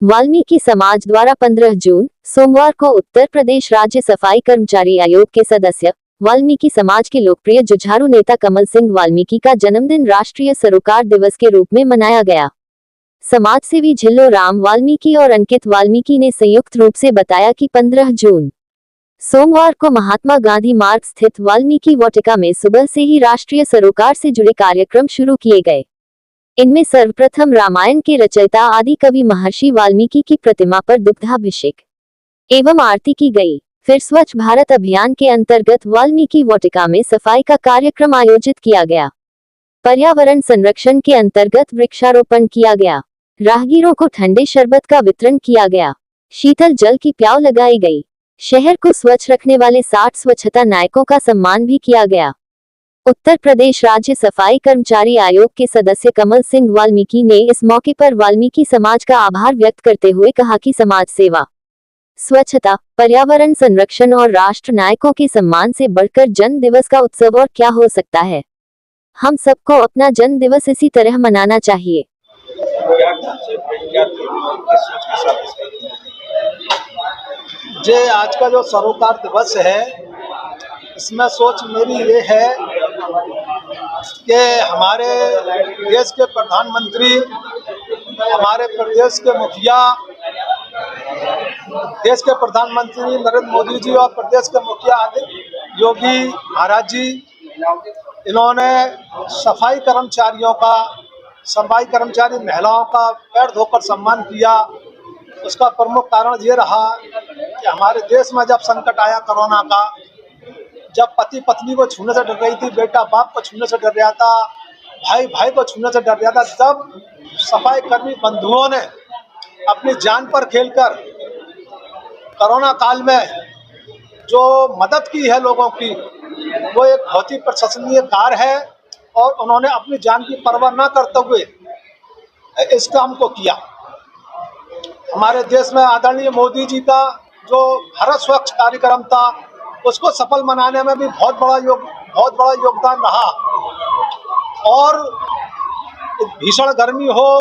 वाल्मीकि समाज द्वारा 15 जून सोमवार को उत्तर प्रदेश राज्य सफाई कर्मचारी आयोग के सदस्य वाल्मीकि समाज के लोकप्रिय जुझारू नेता कमल सिंह वाल्मीकि का जन्मदिन राष्ट्रीय सरोकार दिवस के रूप में मनाया गया। समाजसेवी झिल्लो राम वाल्मीकि और अंकित वाल्मीकि ने संयुक्त रूप से बताया कि 15 जून सोमवार को महात्मा गांधी मार्ग स्थित वाल्मीकि वाटिका में सुबह से ही राष्ट्रीय सरोकार से जुड़े कार्यक्रम शुरू किए गए। इनमें सर्वप्रथम रामायण के रचयिता आदि कवि महर्षि वाल्मीकि की प्रतिमा पर दुग्धाभिषेक एवं आरती की गई। फिर स्वच्छ भारत अभियान के अंतर्गत वाल्मीकि वाटिका में सफाई का कार्यक्रम आयोजित किया गया। पर्यावरण संरक्षण के अंतर्गत वृक्षारोपण किया गया। राहगीरों को ठंडे शरबत का वितरण किया गया। शीतल जल की प्याऊ लगाई गई। शहर को स्वच्छ रखने वाले 60 स्वच्छता नायकों का सम्मान भी किया गया। उत्तर प्रदेश राज्य सफाई कर्मचारी आयोग के सदस्य कमल सिंह वाल्मीकि ने इस मौके पर वाल्मीकि समाज का आभार व्यक्त करते हुए कहा कि समाज सेवा, स्वच्छता, पर्यावरण संरक्षण और राष्ट्र नायकों के सम्मान से बढ़कर जन्म दिवस का उत्सव और क्या हो सकता है। हम सबको अपना जन्म दिवस इसी तरह मनाना चाहिए। जे आज का जो सरोकार दिवस है, इसमें सोच मेरी ये है कि हमारे देश के प्रधानमंत्री, हमारे प्रदेश के मुखिया, देश के प्रधानमंत्री नरेंद्र मोदी जी और प्रदेश के मुखिया योगी महाराज जी, इन्होंने सफाई कर्मचारी महिलाओं का पैर धोकर सम्मान किया। उसका प्रमुख कारण ये रहा कि हमारे देश में जब संकट आया कोरोना का, जब पति पत्नी को छूने से डर रही थी, बेटा बाप को छूने से डर रहा था, भाई भाई को छूने से डर रहा था, तब सफाई कर्मी बंधुओं ने अपनी जान पर खेलकर कोरोना काल में जो मदद की है लोगों की, वो एक बहुत ही प्रशंसनीय कार्य है। और उन्होंने अपनी जान की परवाह न करते हुए इस काम को किया। हमारे देश में आदरणीय मोदी जी का जो भारत स्वच्छ कार्यक्रम था, उसको सफल बनाने में भी बहुत बड़ा योगदान रहा। और भीषण गर्मी हो,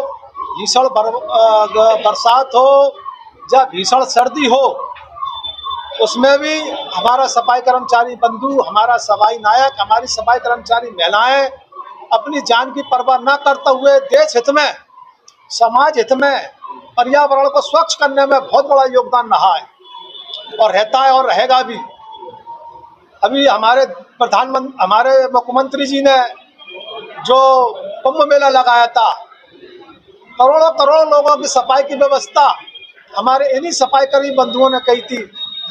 भीषण बरसात हो या भीषण सर्दी हो, उसमें भी हमारा सफाई कर्मचारी बंधु, हमारा सफाई नायक, हमारी सफाई कर्मचारी महिलाएं अपनी जान की परवाह न करते हुए देश हित में, समाज हित में, पर्यावरण को स्वच्छ करने में बहुत बड़ा योगदान रहा है और रहता है और रहेगा भी। अभी हमारे मुख्यमंत्री जी ने जो कुंभ मेला लगाया था, करोड़ों लोगों की सफाई की व्यवस्था हमारे इन्हीं सफाई कर्मी बंधुओं ने कही थी।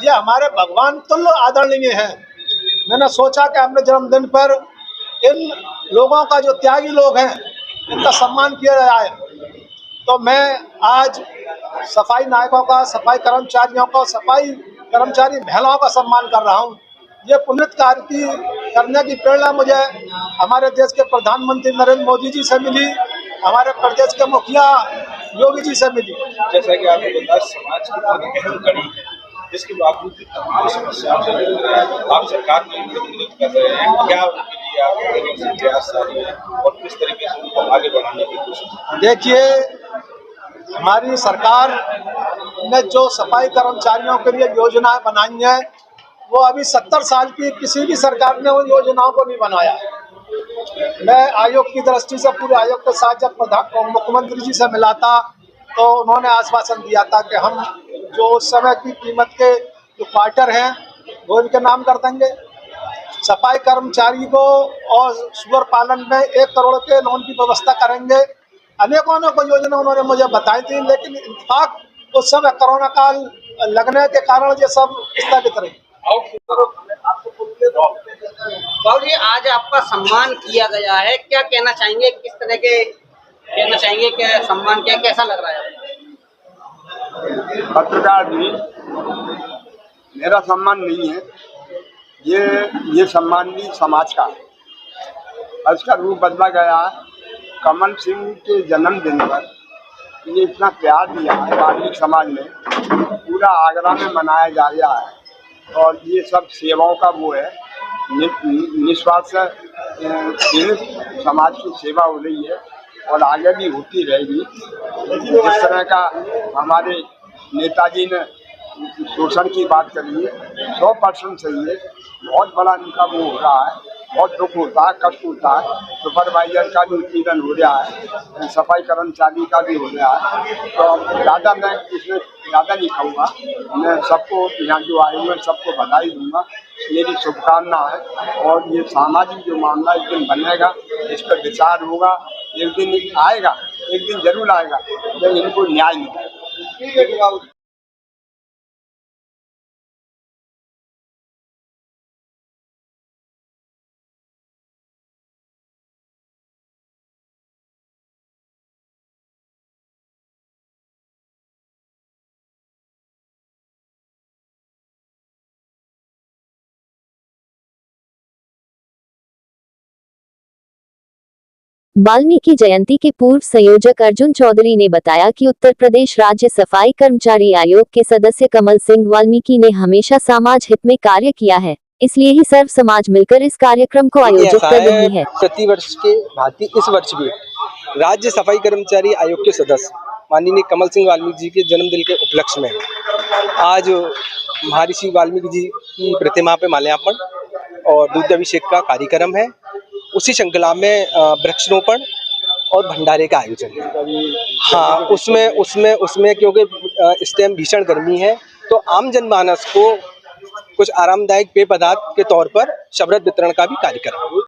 ये हमारे भगवान तुल्य आदरणीय हैं। मैंने सोचा कि अपने जन्मदिन पर इन लोगों का, जो त्यागी लोग हैं, इनका सम्मान किया जाए। तो मैं आज सफाई नायकों का, सफाई कर्मचारियों का, सफाई कर्मचारी महिलाओं का सम्मान कर रहा हूँ। ये पुण्य कार्य करने की प्रेरणा मुझे हमारे देश के प्रधानमंत्री नरेंद्र मोदी जी से मिली, हमारे प्रदेश के मुखिया योगी जी से मिली। जैसा कि आपने बताया, समाज की बहुत अहम कड़ी है, जिसके बावजूद भी तमाम समस्याओं से जूझ रहे हैं। आप सरकार में विरोध कर रहे हैं, क्या उनके लिए आप प्रयास जारी है और किस तरीके से उनको आगे बढ़ाने की कोशिश? देखिए, हमारी सरकार ने जो सफाई कर्मचारियों के लिए योजनाएं बनाई हैं, वो अभी 70 साल की किसी भी सरकार ने उन योजनाओं को नहीं बनाया। मैं आयोग की दृष्टि से, पूरे आयोग के साथ जब मुख्यमंत्री जी से मिला था, तो उन्होंने आश्वासन दिया था कि हम जो उस समय की कीमत के जो क्वार्टर हैं, वो इनके नाम कर देंगे। सफाई कर्मचारी को और सुअर पालन में 1 करोड़ के लोन की व्यवस्था करेंगे। अनेकों योजना उन्होंने मुझे बताई थी, लेकिन इत्तेफाक उस समय कोरोना काल लगने के कारण ये सब स्थगित रही। बाबू जी, आज आपका सम्मान किया गया है, क्या कहना चाहेंगे? किस तरह के कहना चाहेंगे कि सम्मान किया, कैसा लग रहा है? पत्रकार जी, मेरा सम्मान नहीं है, ये सम्मान भी समाज का है। इसका रूप बदला गया है। कमल सिंह के जन्मदिन पर ये इतना प्यार दिया है वाल्मीकि समाज ने, पूरा आगरा में मनाया जा रहा है। और ये सब सेवाओं का वो है, निस्वार्थ समाज की सेवा हो रही है। और आगे भी होती रहेगी। जिस तरह का हमारे नेताजी ने शोषण की बात करी है 100% सही है। बहुत बड़ा इनका वो हो रहा है, बहुत दुख होता है, कष्ट होता है। सुपरवाइजर का भी उत्पीड़न हो रहा है, सफाई कर्मचारी का भी हो रहा है। तो ज़्यादा मैं इसमें ज़्यादा नहीं कहूँगा। मैं सबको यहाँ जो आए हुए हैं सबको बधाई दूंगा, मेरी शुभकामना है। और ये सामाजिक जो मामला एक दिन बनेगा, इस पर विचार होगा, एक दिन आएगा, एक दिन जरूर आएगा जब इनको न्याय मिलेगा। वाल्मीकि जयंती के पूर्व संयोजक अर्जुन चौधरी ने बताया कि उत्तर प्रदेश राज्य सफाई कर्मचारी आयोग के सदस्य कमल सिंह वाल्मीकि ने हमेशा समाज हित में कार्य किया है, इसलिए ही सर्व समाज मिलकर इस कार्यक्रम को आयोजित कर रही है। प्रतिवर्ष के भांति इस वर्ष भी राज्य सफाई कर्मचारी आयोग के सदस्य माननीय कमल सिंह वाल्मीकि जी के जन्मदिन के उपलक्ष्य में आज महर्षि वाल्मीकि जी की प्रतिमा पे माल्यार्पण और दूध अभिषेक का कार्यक्रम है। उसी श्रृंखला में वृक्षारोपण और भंडारे का आयोजन है। हाँ, उसमें क्योंकि इस टाइम भीषण गर्मी है तो आम जनमानस को कुछ आरामदायक पेय पदार्थ के तौर पर शरबत वितरण का भी कार्यक्रम है।